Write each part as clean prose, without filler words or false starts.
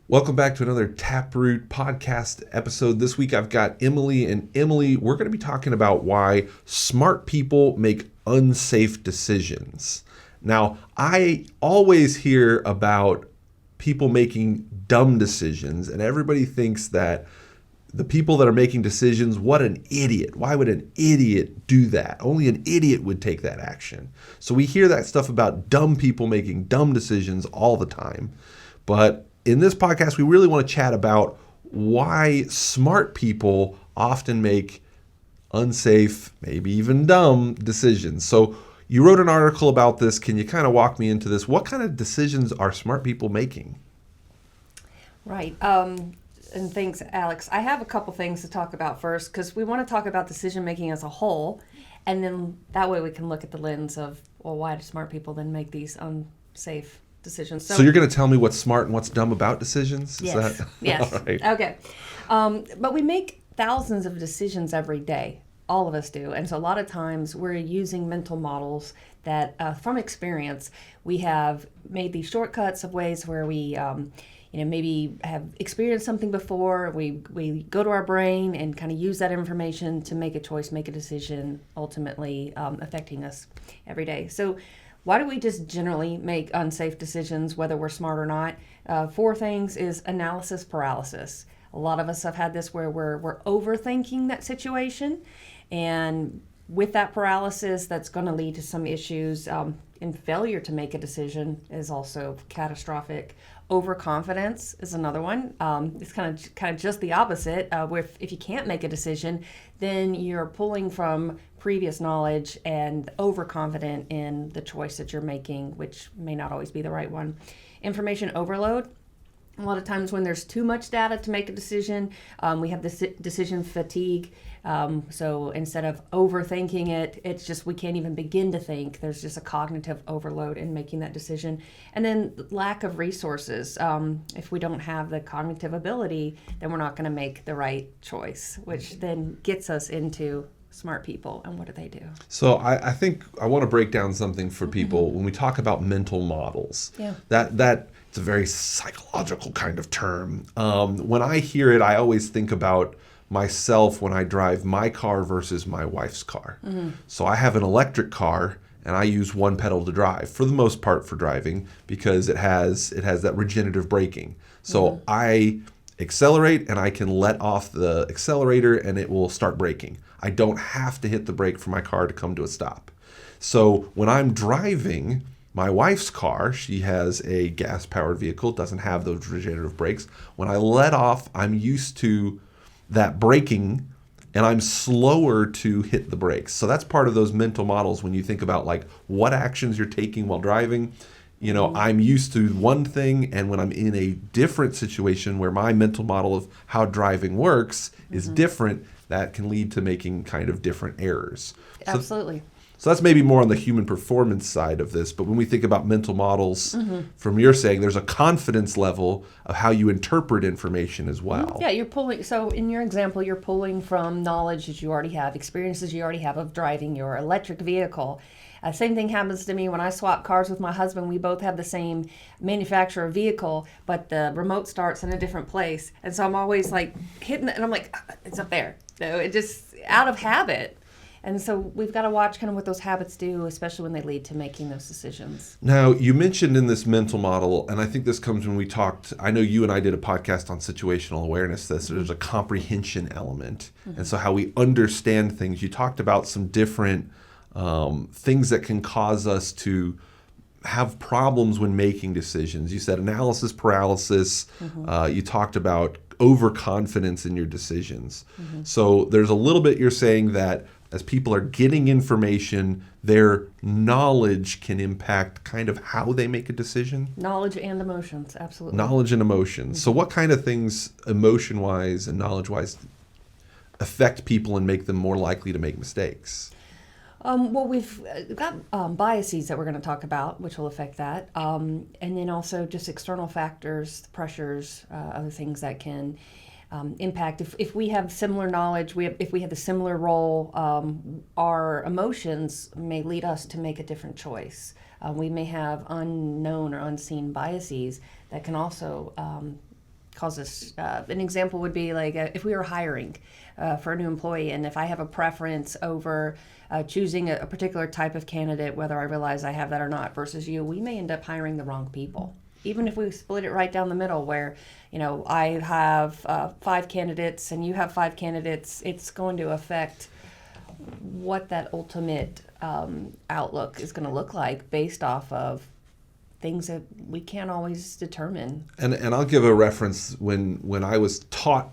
Welcome back to another Taproot podcast episode. This week I've got Emily, and Emily, we're going to be talking about why smart people make unsafe decisions. Now, I always hear about people making dumb decisions, and everybody thinks that the people that are making decisions, what an idiot. Why would an idiot do that? Only an idiot would take that action. So we hear that stuff about dumb people making dumb decisions all the time. But in this podcast, we really want to chat about why smart people often make unsafe, maybe even dumb decisions. So you wrote an article about this. Can you kind of walk me into this? What kind of decisions are smart people making? Right. And thanks, Alex. I have a couple things to talk about first because we want to talk about decision making as a whole. And then that way we can look at the lens of, well, why do smart people then make these unsafe decisions? So you're going to tell me what's smart and what's dumb about decisions? Yes. Yes. All right. Okay. But we make thousands of decisions every day. All of us do. And so a lot of times we're using mental models that from experience, we have made these shortcuts of ways where we maybe have experienced something before. We go to our brain and kind of use that information to make a choice, make a decision, ultimately affecting us every day. So why do we just generally make unsafe decisions, whether we're smart or not? Four things is analysis paralysis. A lot of us have had this where we're overthinking that situation. And with that paralysis, that's going to lead to some issues. And failure to make a decision is also catastrophic. Overconfidence is another one. It's kind of just the opposite. Where if you can't make a decision, then you're pulling from previous knowledge and overconfident in the choice that you're making, which may not always be the right one. Information overload. A lot of times when there's too much data to make a decision, we have this decision fatigue. So instead of overthinking it, it's just we can't even begin to think. There's just a cognitive overload in making that decision. And then lack of resources. If we don't have the cognitive ability, then we're not going to make the right choice, which then gets us into smart people. And what do they do? So I think I want to break down something for people when we talk about mental models. Yeah. That it's a very psychological kind of term. When I hear it, I always think about myself when I drive my car versus my wife's car. So I have an electric car and I use one pedal to drive for the most part for driving because it has that regenerative braking. So I accelerate and I can let off the accelerator and it will start braking. I don't have to hit the brake for my car to come to a stop. So when I'm driving my wife's car, she has a gas-powered vehicle, doesn't have those regenerative brakes. When I let off, I'm used to that braking and I'm slower to hit the brakes. So that's part of those mental models when you think about like what actions you're taking while driving. You know, I'm used to one thing, and when I'm in a different situation where my mental model of how driving works is different, that can lead to making kind of different errors. Absolutely. So that's maybe more on the human performance side of this. But when we think about mental models, from your saying, there's a confidence level of how you interpret information as well. Yeah, you're pulling. So in your example, you're pulling from knowledge that you already have, experiences you already have of driving your electric vehicle. Same thing happens to me when I swap cars with my husband. We both have the same manufacturer vehicle, but the remote starts in a different place. And so I'm always like hitting it, and I'm like, it's up there. So it just out of habit. And so we've got to watch kind of what those habits do, especially when they lead to making those decisions. Now, you mentioned in this mental model, and I think this comes when we talked, I know you and I did a podcast on situational awareness, there's a comprehension element. And so how we understand things. You talked about some different things that can cause us to have problems when making decisions. You said analysis paralysis. You talked about overconfidence in your decisions. So there's a little bit you're saying that as people are getting information, their knowledge can impact kind of how they make a decision? Knowledge and emotions, absolutely. Knowledge and emotions. So what kind of things emotion-wise and knowledge-wise affect people and make them more likely to make mistakes? Well, we've got biases that we're going to talk about, which will affect that. And then also just external factors, pressures, other things that can impact. If we have similar knowledge, if we have a similar role, our emotions may lead us to make a different choice. We may have unknown or unseen biases that can also causes. An example would be like if we were hiring for a new employee, and if I have a preference over choosing a particular type of candidate, whether I realize I have that or not, versus you, we may end up hiring the wrong people. Even if we split it right down the middle, where I have 5 candidates and you have 5 candidates, it's going to affect what that ultimate outlook is going to look like based off of things that we can't always determine. And I'll give a reference when I was taught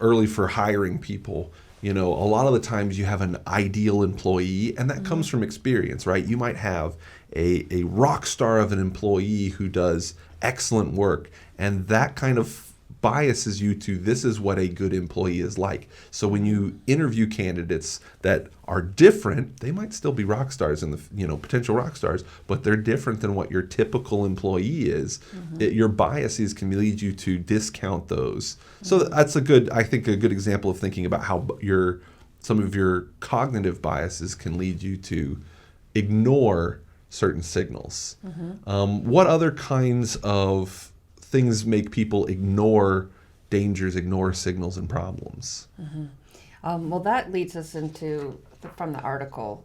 early for hiring people. A lot of the times you have an ideal employee, and that comes from experience, right? You might have a rock star of an employee who does excellent work, and that kind of biases you to this is what a good employee is like. So when you interview candidates that are different, they might still be rock stars and potential rock stars, but they're different than what your typical employee is. Your biases can lead you to discount those. So that's a good example of thinking about how some of your cognitive biases can lead you to ignore certain signals. What other kinds of things make people ignore dangers, ignore signals and problems? Well, that leads us into, from the article,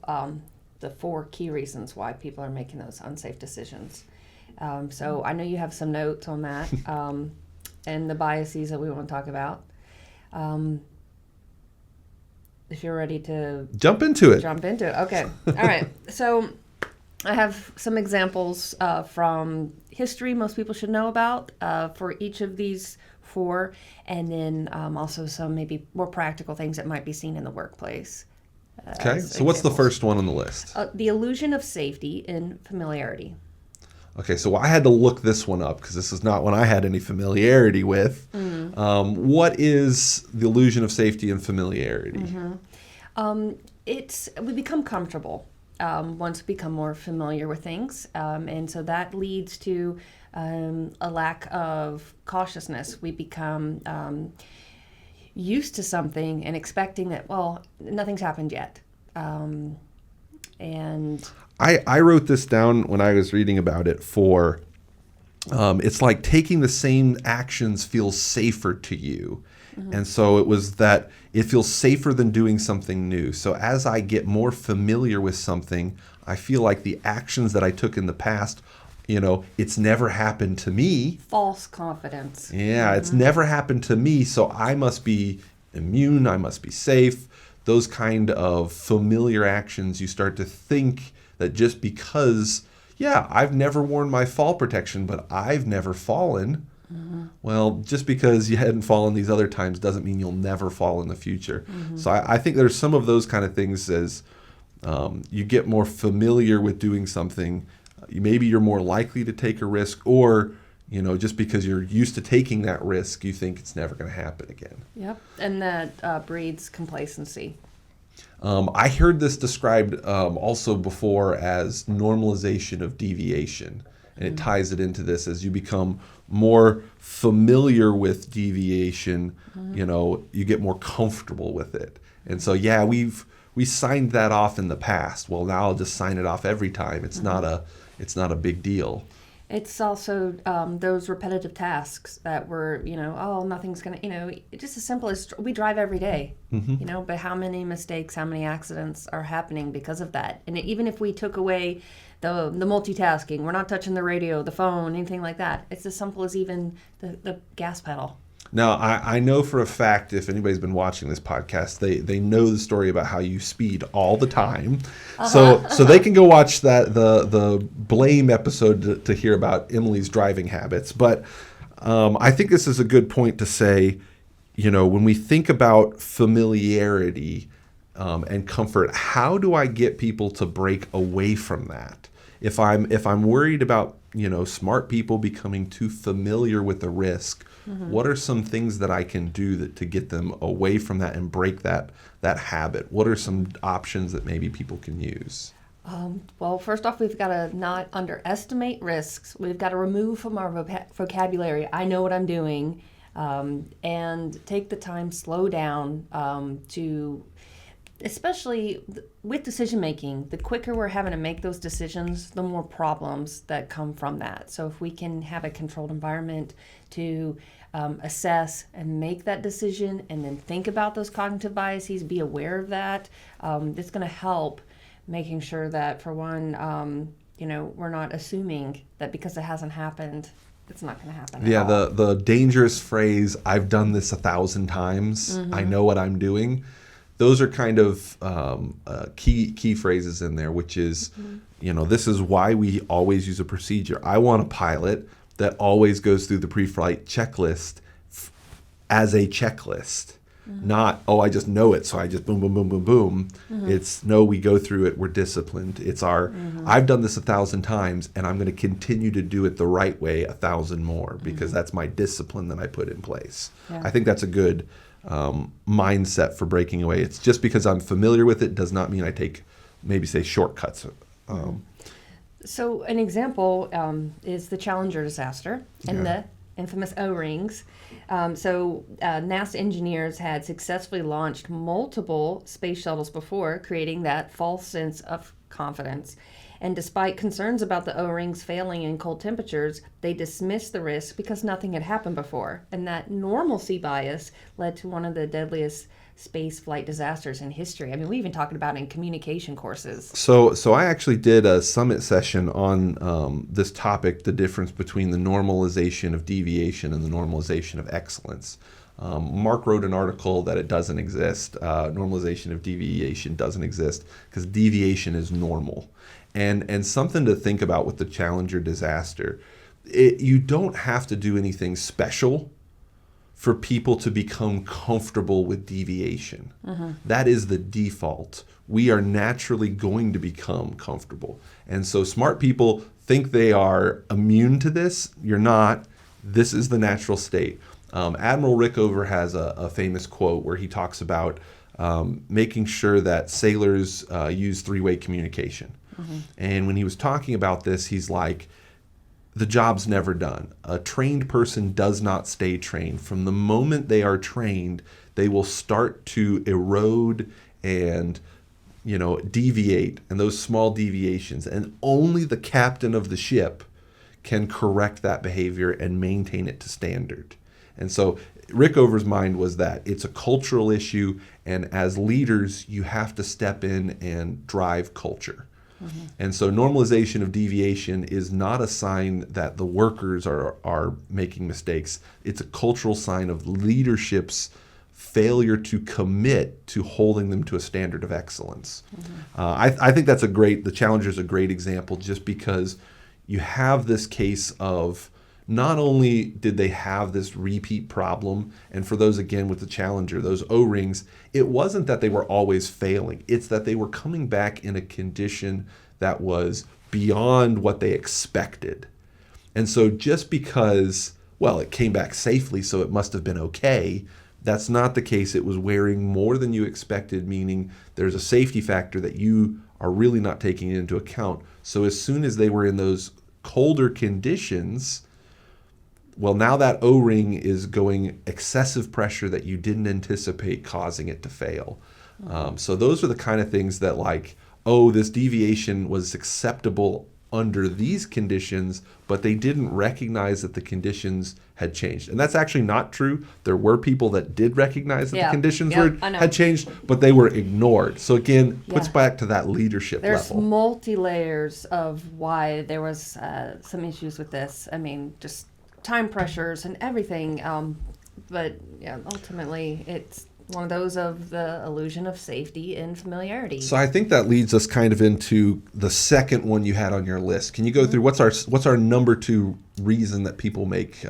the 4 key reasons why people are making those unsafe decisions. So I know you have some notes on that and the biases that we want to talk about. If you're ready to jump into it. Okay. All right. So I have some examples from history most people should know about for each of these 4, and then also some maybe more practical things that might be seen in the workplace. Okay, so what's the first one on the list? The illusion of safety in familiarity. Okay, so I had to look this one up because this is not one I had any familiarity with. What is the illusion of safety and familiarity? We become comfortable once we become more familiar with things, and so that leads to a lack of cautiousness. We become used to something and expecting that, well, nothing's happened yet. And I wrote this down when I was reading about it for, it's like taking the same actions feels safer to you. And so it was that it feels safer than doing something new. So as I get more familiar with something, I feel like the actions that I took in the past, it's never happened to me. False confidence. Yeah, it's never happened to me, so I must be immune, I must be safe. Those kind of familiar actions, you start to think that just because, I've never worn my fall protection, but I've never fallen. Well, just because you hadn't fallen these other times doesn't mean you'll never fall in the future. So I think there's some of those kind of things as you get more familiar with doing something, maybe you're more likely to take a risk, or just because you're used to taking that risk, you think it's never going to happen again. Yep, and that breeds complacency. I heard this described also before as normalization of deviation. And it ties it into this as you become more familiar with deviation, you get more comfortable with it. And so, we signed that off in the past. Well, now I'll just sign it off every time. It's not a big deal. It's also those repetitive tasks that were, nothing's going to, just as simple as we drive every day, but how many mistakes, how many accidents are happening because of that? And even if we took away the multitasking, we're not touching the radio, the phone, anything like that. It's as simple as even the gas pedal. Now, I know for a fact, if anybody's been watching this podcast, they know the story about how you speed all the time. So they can go watch the blame episode to hear about Emily's driving habits. But I think this is a good point to say, when we think about familiarity and comfort, how do I get people to break away from that? If I'm worried about smart people becoming too familiar with the risk, what are some things that I can do to get them away from that and break that habit? What are some options that maybe people can use? Well, first off, we've got to not underestimate risks. We've got to remove from our vocabulary, I know what I'm doing, and take the time, slow down to especially with decision making, the quicker we're having to make those decisions, the more problems that come from that. So if we can have a controlled environment to assess and make that decision and then think about those cognitive biases, be aware of that, it's going to help making sure that, for one, we're not assuming that because it hasn't happened, it's not going to happen at all. The dangerous phrase, "I've done this 1,000 times, I know what I'm doing," those are kind of key phrases in there, which is, this is why we always use a procedure. I want a pilot that always goes through the pre-flight checklist as a checklist. Not, I just know it, so I just boom, boom, boom, boom, boom. It's, no, we go through it, we're disciplined. It's our, I've done this 1,000 times, and I'm going to continue to do it the right way 1,000 more, because that's my discipline that I put in place. Yeah. I think that's a good mindset for breaking away. It's just because I'm familiar with it does not mean I take, maybe say, shortcuts. So an example is the Challenger disaster and the infamous O-rings. NASA engineers had successfully launched multiple space shuttles before, creating that false sense of confidence. And despite concerns about the O-rings failing in cold temperatures, they dismissed the risk because nothing had happened before. And that normalcy bias led to one of the deadliest space flight disasters in history. I mean, we even talked about it in communication courses. So I actually did a summit session on this topic, the difference between the normalization of deviation and the normalization of excellence. Mark wrote an article that it doesn't exist. Normalization of deviation doesn't exist because deviation is normal. And something to think about with the Challenger disaster, you don't have to do anything special for people to become comfortable with deviation. That is the default. We are naturally going to become comfortable. And so smart people think they are immune to this. You're not. This is the natural state. Admiral Rickover has a famous quote where he talks about making sure that sailors use three-way communication. And when he was talking about this, he's like, the job's never done. A trained person does not stay trained. From the moment they are trained, they will start to erode and, deviate, and those small deviations. And only the captain of the ship can correct that behavior and maintain it to standard. And so Rickover's mind was that it's a cultural issue, and as leaders, you have to step in and drive culture. And so normalization of deviation is not a sign that the workers are making mistakes. It's a cultural sign of leadership's failure to commit to holding them to a standard of excellence. I think that's the Challenger's a great example, just because you have this case of not only did they have this repeat problem, and for those, again, with the Challenger, those O-rings, it wasn't that they were always failing. It's that they were coming back in a condition that was beyond what they expected. And so just because, it came back safely, so it must have been okay, that's not the case. It was wearing more than you expected, meaning there's a safety factor that you are really not taking into account. So as soon as they were in those colder conditions, now that O-ring is going excessive pressure that you didn't anticipate, causing it to fail. So those are the kind of things that this deviation was acceptable under these conditions, but they didn't recognize that the conditions had changed. And that's actually not true. There were people that did recognize that the conditions had changed, but they were ignored. So again, puts back to that leadership level. There's multi-layers of why there was some issues with this. I mean, just time pressures and everything, but ultimately it's one of those of the illusion of safety and familiarity. So I think that leads us kind of into the second one you had on your list. Can you go through what's our number 2 reason that people make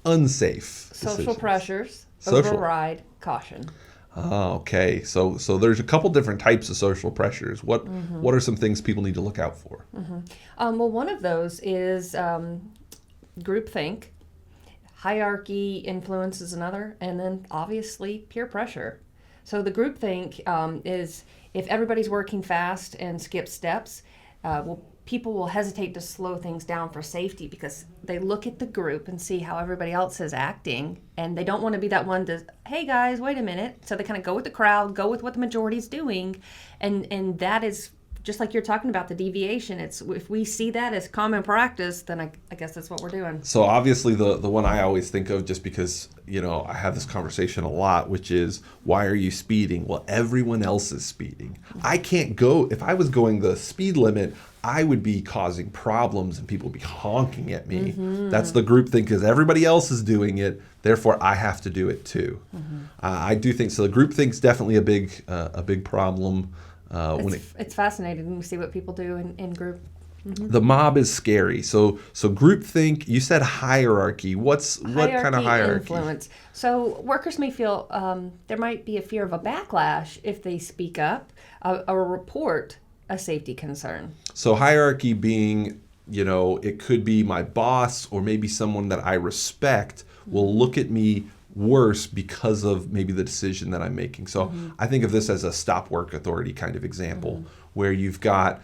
unsafe social decisions? Pressures, override caution. Oh, okay. So there's a couple different types of social pressures. What are some things people need to look out for? One of those is groupthink. Hierarchy influence is another, and then obviously peer pressure. So the groupthink is if everybody's working fast and skip steps, people will hesitate to slow things down for safety because they look at the group and see how everybody else is acting, and they don't want to be that one to, hey guys, wait a minute. So they kind of go with the crowd, go with what the majority is doing, and that is just like you're talking about the deviation. It's if we see that as common practice, then I guess that's what we're doing. So obviously the one I always think of, just because, I have this conversation a lot, which is, why are you speeding? Well, everyone else is speeding. I can't go, if I was going the speed limit, I would be causing problems and people would be honking at me. That's the group think, because everybody else is doing it, therefore I have to do it too. I do think so. The group think's definitely a big problem. It's fascinating when we see what people do in group. The mob is scary. So groupthink. You said hierarchy. What kind of hierarchy? Influence. So workers may feel there might be a fear of a backlash if they speak up or report a safety concern. So hierarchy being, it could be my boss or maybe someone that I respect will look at me worse because of maybe the decision that I'm making. So I think of this as a stop work authority kind of example, where you've got,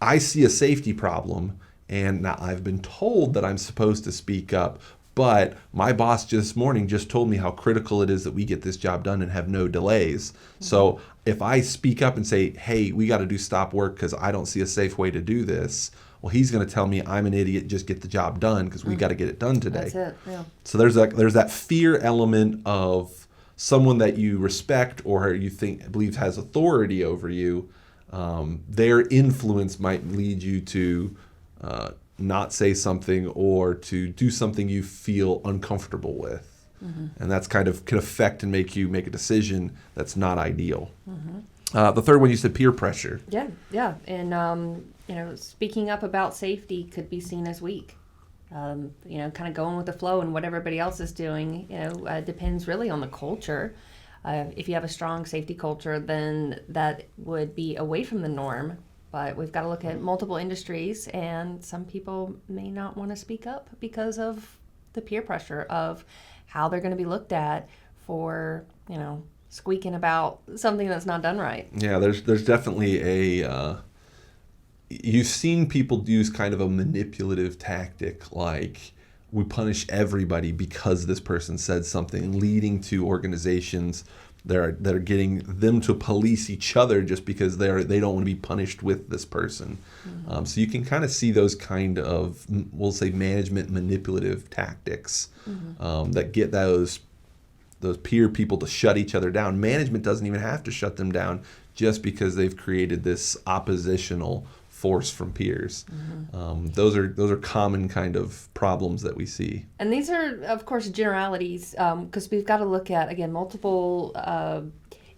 I see a safety problem, and now I've been told that I'm supposed to speak up, but my boss this morning just told me how critical it is that we get this job done and have no delays. So if I speak up and say, hey, we got to do stop work because I don't see a safe way to do this, well, he's going to tell me I'm an idiot, just get the job done because we got to get it done today. That's it, yeah. So there's that fear element of someone that you respect or you believes has authority over you. Their influence might lead you to not say something or to do something you feel uncomfortable with. And that's can affect and make you make a decision that's not ideal. The third one, you said peer pressure. Yeah. And, speaking up about safety could be seen as weak. Kind of going with the flow and what everybody else is doing, depends really on the culture. If you have a strong safety culture, then that would be away from the norm. But we've got to look at multiple industries, and some people may not want to speak up because of the peer pressure of how they're going to be looked at for, squeaking about something that's not done right. Yeah, there's definitely you've seen people use kind of a manipulative tactic, like we punish everybody because this person said something, leading to organizations that are getting them to police each other just because they don't want to be punished with this person. So you can kind of see those kind of, we'll say, management manipulative tactics that get those peer people to shut each other down. Management doesn't even have to shut them down just because they've created this oppositional force from peers. Those are common kind of problems that we see. And these are, of course, generalities, because we've got to look at, again, multiple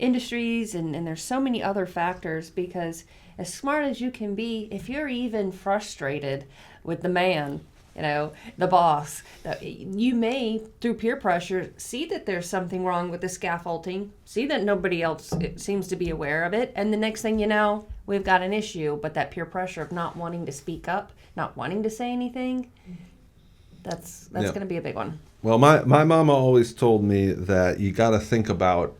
industries, and there's so many other factors, because as smart as you can be, if you're even frustrated with the man, the boss, you may, through peer pressure, see that there's something wrong with the scaffolding, see that nobody else seems to be aware of it, and the next thing you know, we've got an issue. But that peer pressure of not wanting to speak up, not wanting to say anything, that's going to be a big one. Well, my mama always told me that you got to think about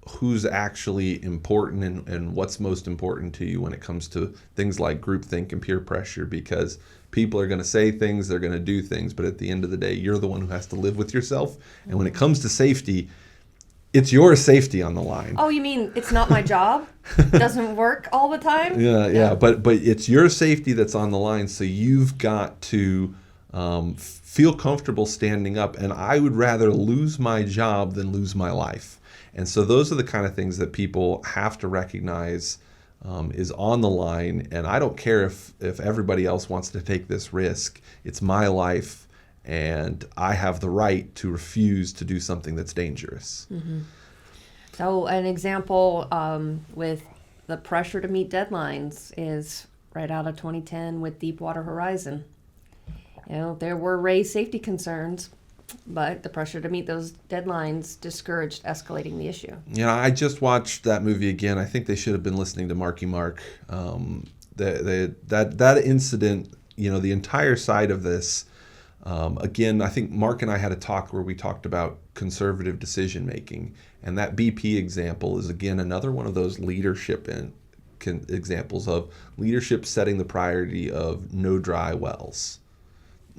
who's actually important and what's most important to you when it comes to things like groupthink and peer pressure, because people are going to say things, they're going to do things, but at the end of the day, you're the one who has to live with yourself. And when it comes to safety, it's your safety on the line. Oh, you mean it's not my job? Doesn't work all the time? Yeah. But it's your safety that's on the line, so you've got to feel comfortable standing up. And I would rather lose my job than lose my life. And so those are the kind of things that people have to recognize is on the line. And I don't care if everybody else wants to take this risk. It's my life, and I have the right to refuse to do something that's dangerous. So an example with the pressure to meet deadlines is right out of 2010 with Deepwater Horizon. There were raised safety concerns, but the pressure to meet those deadlines discouraged escalating the issue. I just watched that movie again. I think they should have been listening to Marky Mark. That incident, the entire side of this, again, I think Mark and I had a talk where we talked about conservative decision making. And that BP example is, again, another one of those leadership examples of leadership setting the priority of no dry wells.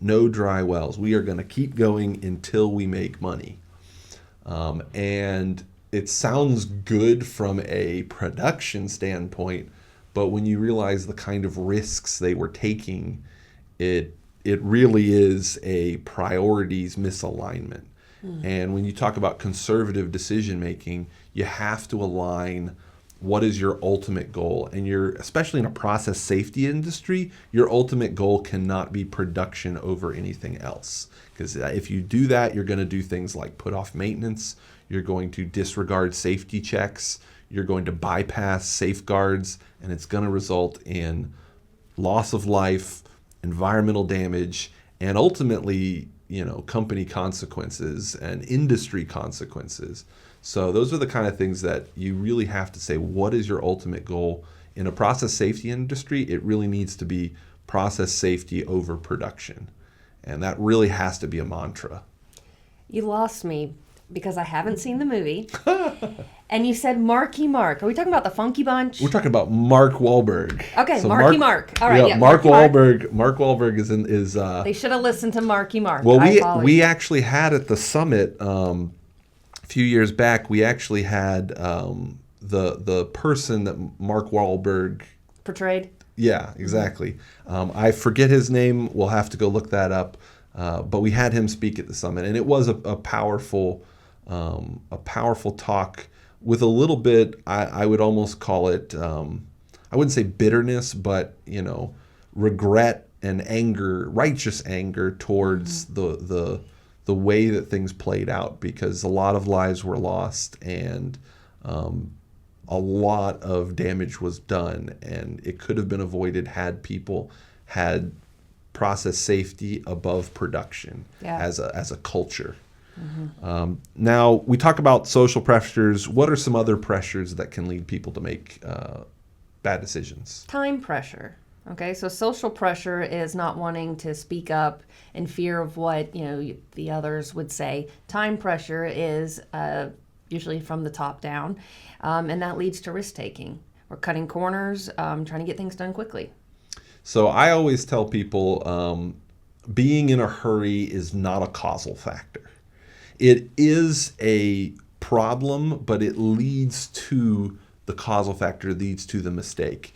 No dry wells. We are going to keep going until we make money. And it sounds good from a production standpoint, but when you realize the kind of risks they were taking, it really is a priorities misalignment. And when you talk about conservative decision making, you have to align what is your ultimate goal. And especially in a process safety industry, your ultimate goal cannot be production over anything else. Because if you do that, you're going to do things like put off maintenance, you're going to disregard safety checks, you're going to bypass safeguards, and it's going to result in loss of life, environmental damage, and ultimately, company consequences and industry consequences. So those are the kind of things that you really have to say, what is your ultimate goal? In a process safety industry, it really needs to be process safety over production. And that really has to be a mantra. You lost me because I haven't seen the movie. And you said Marky Mark. Are we talking about the Funky Bunch? We're talking about Mark Wahlberg. Okay, so Marky Mark. All right, yeah, Mark Wahlberg. Mark Wahlberg is. They should have listened to Marky Mark. Well, we actually had at the summit a few years back. We actually had the person that Mark Wahlberg portrayed. Yeah, exactly. I forget his name. We'll have to go look that up. But we had him speak at the summit, and it was a powerful talk with a little bit. I would almost call it. I wouldn't say bitterness, but regret and anger, righteous anger towards the way that things played out, because a lot of lives were lost and a lot of damage was done, and it could have been avoided had people had process safety above production as a culture. Now, we talk about social pressures. What are some other pressures that can lead people to make bad decisions? Time pressure. Okay, so social pressure is not wanting to speak up in fear of what the others would say. Time pressure is usually from the top down, and that leads to risk taking. We're cutting corners, trying to get things done quickly. So I always tell people being in a hurry is not a causal factor. It is a problem, but it leads to the causal factor, leads to the mistake.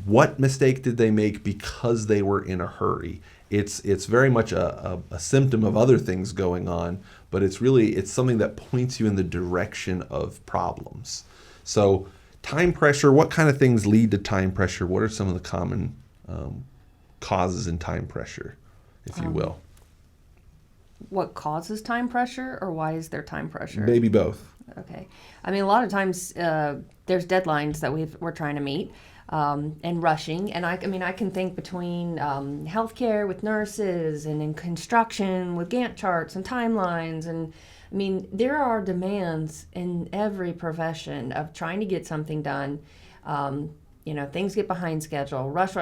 What mistake did they make because they were in a hurry? It's very much a symptom of other things going on, but it's something that points you in the direction of problems. So time pressure, what kind of things lead to time pressure? What are some of the common causes in time pressure, if you will? What causes time pressure, or why is there time pressure? Maybe both. Okay. I mean, a lot of times there's deadlines that we're trying to meet and rushing. And I can think between healthcare with nurses and in construction with Gantt charts and timelines. And I mean, there are demands in every profession of trying to get something done. Things get behind schedule, rush.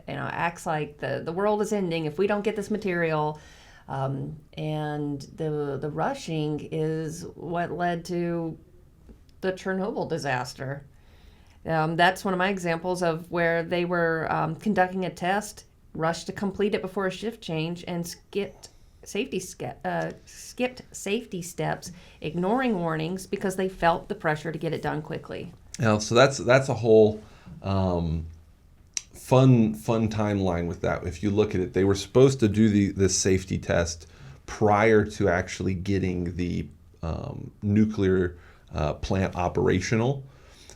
Acts like the world is ending if we don't get this material. And the rushing is what led to the Chernobyl disaster. That's one of my examples of where they were conducting a test, rushed to complete it before a shift change, and skipped safety steps, ignoring warnings because they felt the pressure to get it done quickly. So that's a whole fun timeline with that. If you look at it, they were supposed to do this safety test prior to actually getting the nuclear plant operational.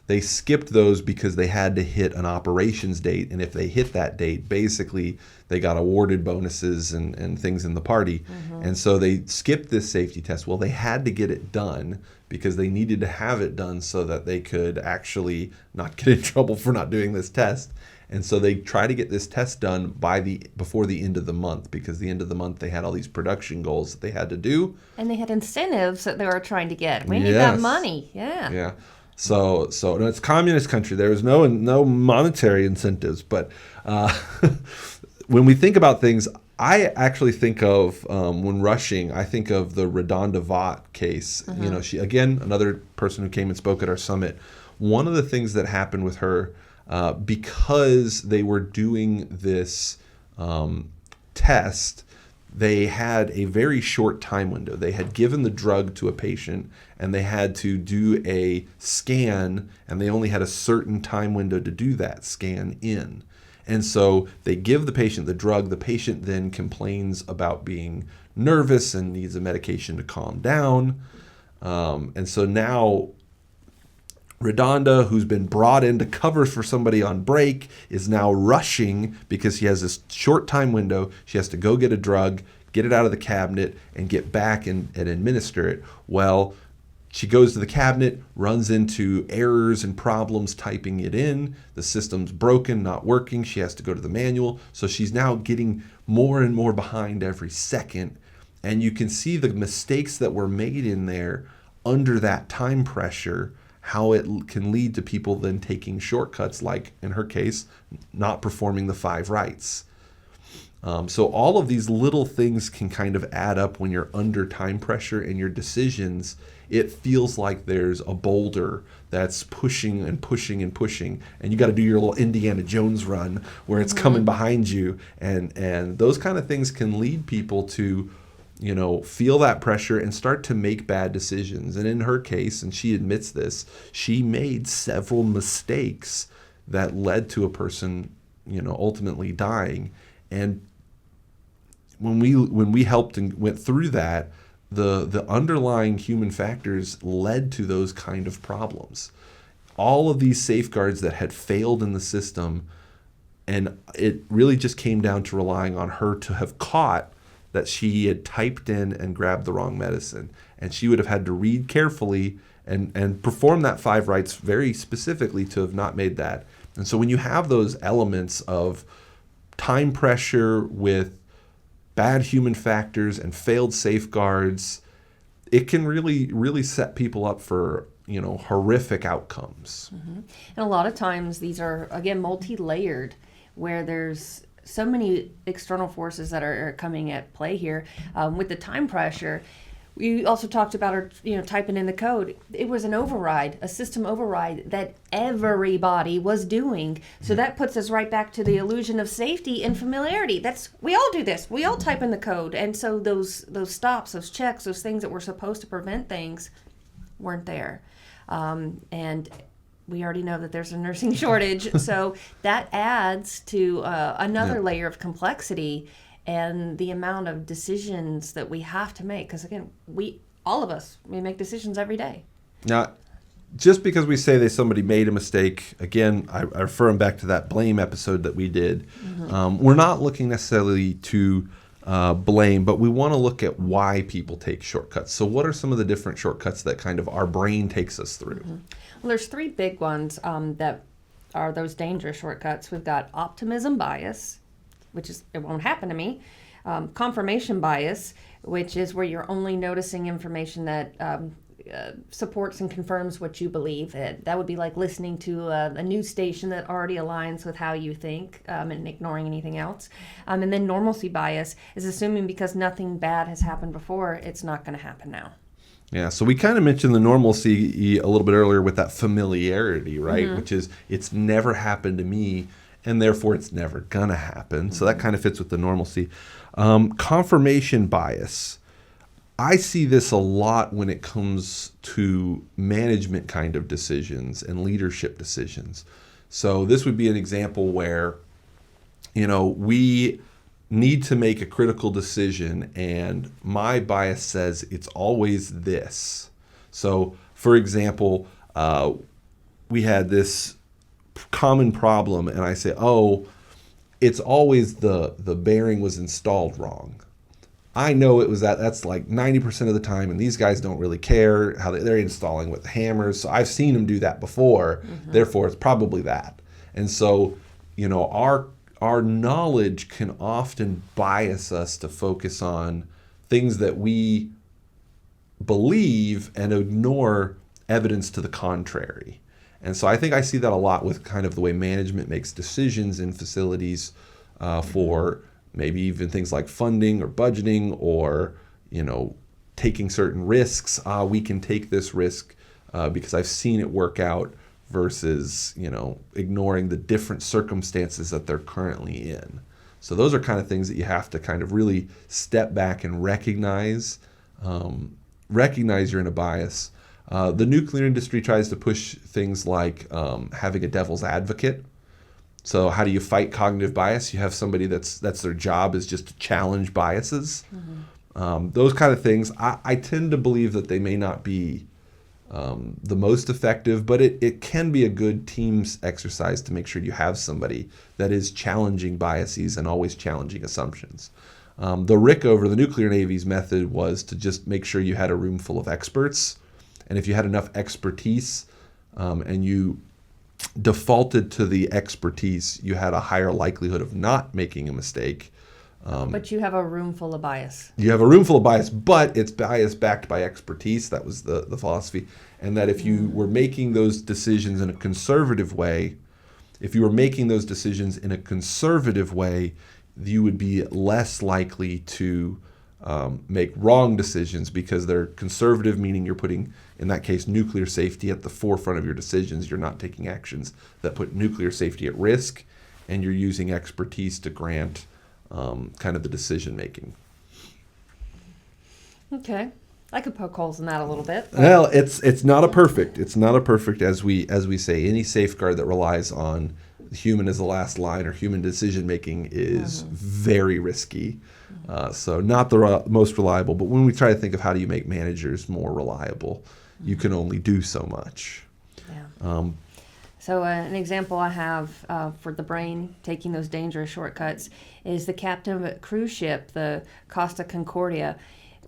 They skipped those because they had to hit an operations date, and if they hit that date, basically they got awarded bonuses and things in the party. And so they skipped this safety test. Well, they had to get it done because they needed to have it done so that they could actually not get in trouble for not doing this test. And so they try to get this test done before the end of the month, because the end of the month they had all these production goals that they had to do. And they had incentives that they were trying to get. We need that money. Yeah. Yeah. So it's a communist country. There was no monetary incentives. But when we think about things, I actually think of when rushing, I think of the Redonda Vaught case. She, again, another person who came and spoke at our summit. one of the things that happened with her, because they were doing this test, they had a very short time window. They had given the drug to a patient and they had to do a scan, and they only had a certain time window to do that scan in. And so they give the patient the drug. The patient then complains about being nervous and needs a medication to calm down. And so now Redonda, who's been brought in to cover for somebody on break, is now rushing because she has this short time window. She has to go get a drug, get it out of the cabinet, and get back and administer it. Well, she goes to the cabinet, runs into errors and problems typing it in. The system's broken, not working. She has to go to the manual. So she's now getting more and more behind every second. And you can see the mistakes that were made in there under that time pressure, how it can lead to people then taking shortcuts, like in her case, not performing the 5 rights. So all of these little things can kind of add up when you're under time pressure in your decisions. It feels like there's a boulder that's pushing and pushing and pushing, and you got to do your little Indiana Jones run where it's coming behind you, and those kind of things can lead people to, you know, feel that pressure and start to make bad decisions. And in her case, and she admits this, she made several mistakes that led to a person, you know, ultimately dying. And when we helped and went through that, the underlying human factors led to those kind of problems. All of these safeguards that had failed in the system, and it really just came down to relying on her to have caught that she had typed in and grabbed the wrong medicine. And she would have had to read carefully and perform that 5 rights very specifically to have not made that. And so when you have those elements of time pressure with bad human factors and failed safeguards, it can really, really set people up for, you know, horrific outcomes. And a lot of times these are, again, multi-layered, where there's so many external forces that are coming at play here. With the time pressure, we also talked about, typing in the code. It was an override, a system override that everybody was doing. So that puts us right back to the illusion of safety and familiarity. We all do this. We all type in the code. And so those stops, those checks, those things that were supposed to prevent things weren't there. And we already know that there's a nursing shortage. So that adds to another layer of complexity and the amount of decisions that we have to make. Because again, all of us make decisions every day. Now, just because we say that somebody made a mistake, again, I refer them back to that blame episode that we did. We're not looking necessarily to blame, but we want to look at why people take shortcuts. So what are some of the different shortcuts that kind of our brain takes us through? Well, there's 3 big ones that are those dangerous shortcuts. We've got optimism bias, which is it won't happen to me. Confirmation bias, which is where you're only noticing information that supports and confirms what you believe. That would be like listening to a news station that already aligns with how you think and ignoring anything else. And then normalcy bias is assuming because nothing bad has happened before, it's not going to happen now. Yeah, so we kind of mentioned the normalcy a little bit earlier with that familiarity, right? Which is it's never happened to me, and therefore it's never gonna happen. So that kind of fits with the normalcy. Confirmation bias. I see this a lot when it comes to management kind of decisions and leadership decisions. So this would be an example where, we need to make a critical decision and my bias says it's always this. So for example, we had this common problem and I say, it's always the bearing was installed wrong. I know it was that's like 90% of the time, and these guys don't really care how they're installing with hammers. So I've seen them do that before. Therefore, it's probably that. And so, our knowledge can often bias us to focus on things that we believe and ignore evidence to the contrary. And so I think I see that a lot with kind of the way management makes decisions in facilities for maybe even things like funding or budgeting or, taking certain risks. We can take this risk because I've seen it work out versus, ignoring the different circumstances that they're currently in. So those are kind of things that you have to kind of really step back and recognize you're in a bias. The nuclear industry tries to push things like having a devil's advocate. So how do you fight cognitive bias? You have somebody that's their job is just to challenge biases. Those kind of things. I tend to believe that they may not be the most effective, but it can be a good team's exercise to make sure you have somebody that is challenging biases and always challenging assumptions. The Rickover, the nuclear Navy's method, was to just make sure you had a room full of experts. And if you had enough expertise and you defaulted to the expertise, you had a higher likelihood of not making a mistake. But you have a room full of bias. You have a room full of bias, but it's bias backed by expertise. That was the philosophy. And that if you were making those decisions in a conservative way, you would be less likely to make wrong decisions because they're conservative, meaning you're putting, in that case, nuclear safety at the forefront of your decisions. You're not taking actions that put nuclear safety at risk, and you're using expertise to grant kind of the decision making. Okay, I could poke holes in that a little bit. Well, it's not a perfect. It's not a perfect, as we say. Any safeguard that relies on human as the last line or human decision making is very risky. So not the most reliable. But when we try to think of how do you make managers more reliable, you can only do so much. Yeah. So an example I have for the brain taking those dangerous shortcuts is the captain of a cruise ship, the Costa Concordia,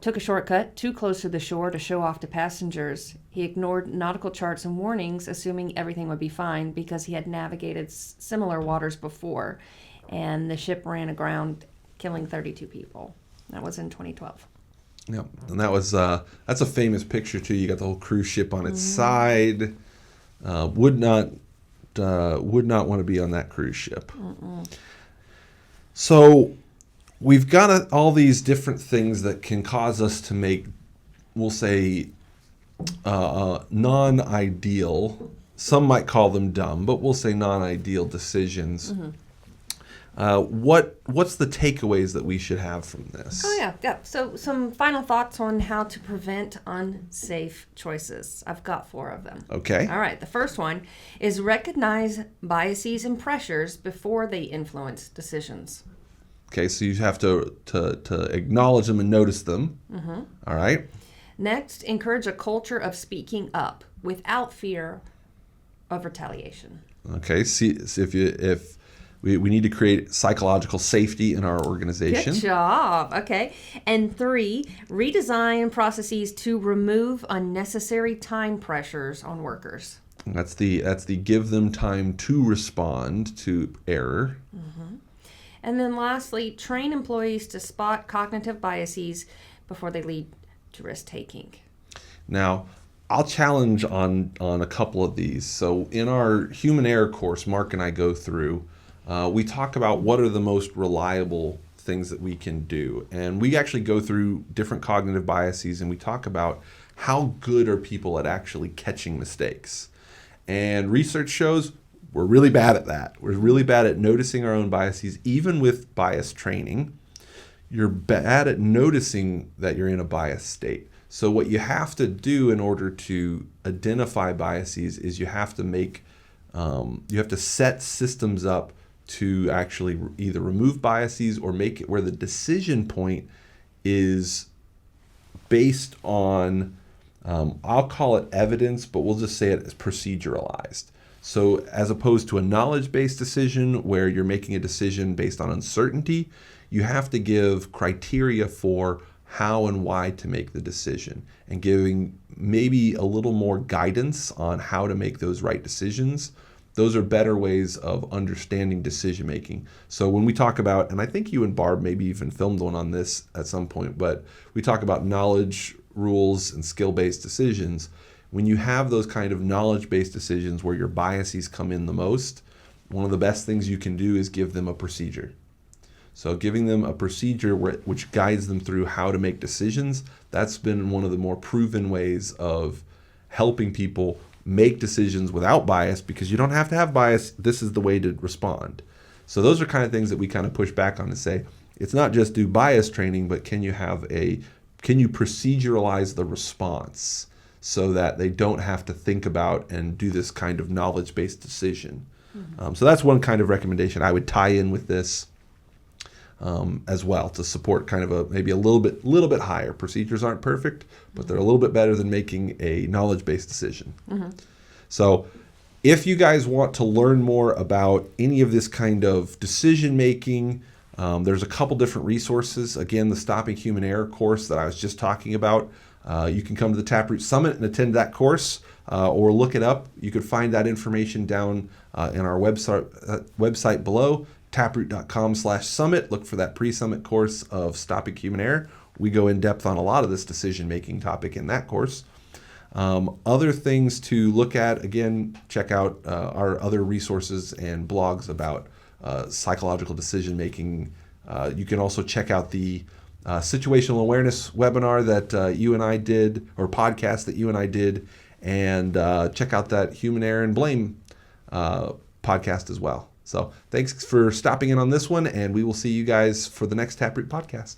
took a shortcut too close to the shore to show off to passengers. He ignored nautical charts and warnings, assuming everything would be fine because he had navigated similar waters before. And the ship ran aground, killing 32 people. That was in 2012. Yeah, and that's a famous picture too. You got the whole cruise ship on its side. Would not want to be on that cruise ship. So we've got all these different things that can cause us to make, we'll say, non-ideal. Some might call them dumb, but we'll say non-ideal decisions. What's the takeaways that we should have from this? Oh, yeah. So some final thoughts on how to prevent unsafe choices. I've got 4 of them. Okay. All right. The first one is recognize biases and pressures before they influence decisions. Okay, so you have to acknowledge them and notice them. All right. Next, encourage a culture of speaking up without fear of retaliation. Okay, see if we need to create psychological safety in our organization. Good job. Okay. And 3, redesign processes to remove unnecessary time pressures on workers. That's the give them time to respond to error. And then lastly, train employees to spot cognitive biases before they lead to risk-taking. Now, I'll challenge on a couple of these. So in our human error course, Mark and I go through, we talk about what are the most reliable things that we can do. And we actually go through different cognitive biases, and we talk about how good are people at actually catching mistakes. And research shows we're really bad at that. We're really bad at noticing our own biases. Even with bias training, you're bad at noticing that you're in a biased state. So what you have to do in order to identify biases is you have to set systems up to actually either remove biases or make it where the decision point is based on, I'll call it evidence, but we'll just say it as proceduralized. So as opposed to a knowledge-based decision where you're making a decision based on uncertainty, you have to give criteria for how and why to make the decision and giving maybe a little more guidance on how to make those right decisions. Those are better ways of understanding decision making. So when we talk about, and I think you and Barb maybe even filmed one on this at some point, but we talk about knowledge, rules, and skill-based decisions. When you have those kind of knowledge-based decisions where your biases come in the most, one of the best things you can do is give them a procedure. So giving them a procedure which guides them through how to make decisions, that's been one of the more proven ways of helping people make decisions without bias, because you don't have to have bias. This is the way to respond. So those are kind of things that we kind of push back on and say, it's not just do bias training, but can you proceduralize the response so that they don't have to think about and do this kind of knowledge-based decision. So that's one kind of recommendation I would tie in with this as well, to support kind of maybe a little bit higher. Procedures aren't perfect, but they're a little bit better than making a knowledge-based decision. So if you guys want to learn more about any of this kind of decision making, there's a couple different resources. Again, the Stopping Human Error course that I was just talking about. You can come to the Taproot Summit and attend that course, or look it up. You could find that information down in our website below, taproot.com/summit. Look for that pre-summit course of Stopping Human Error. We go in depth on a lot of this decision-making topic in that course. Other things to look at, again, check out our other resources and blogs about psychological decision-making. You can also check out the situational awareness webinar that you and I did, or podcast that you and I did, and check out that Human Error and Blame podcast as well. So thanks for stopping in on this one, and we will see you guys for the next Taproot podcast.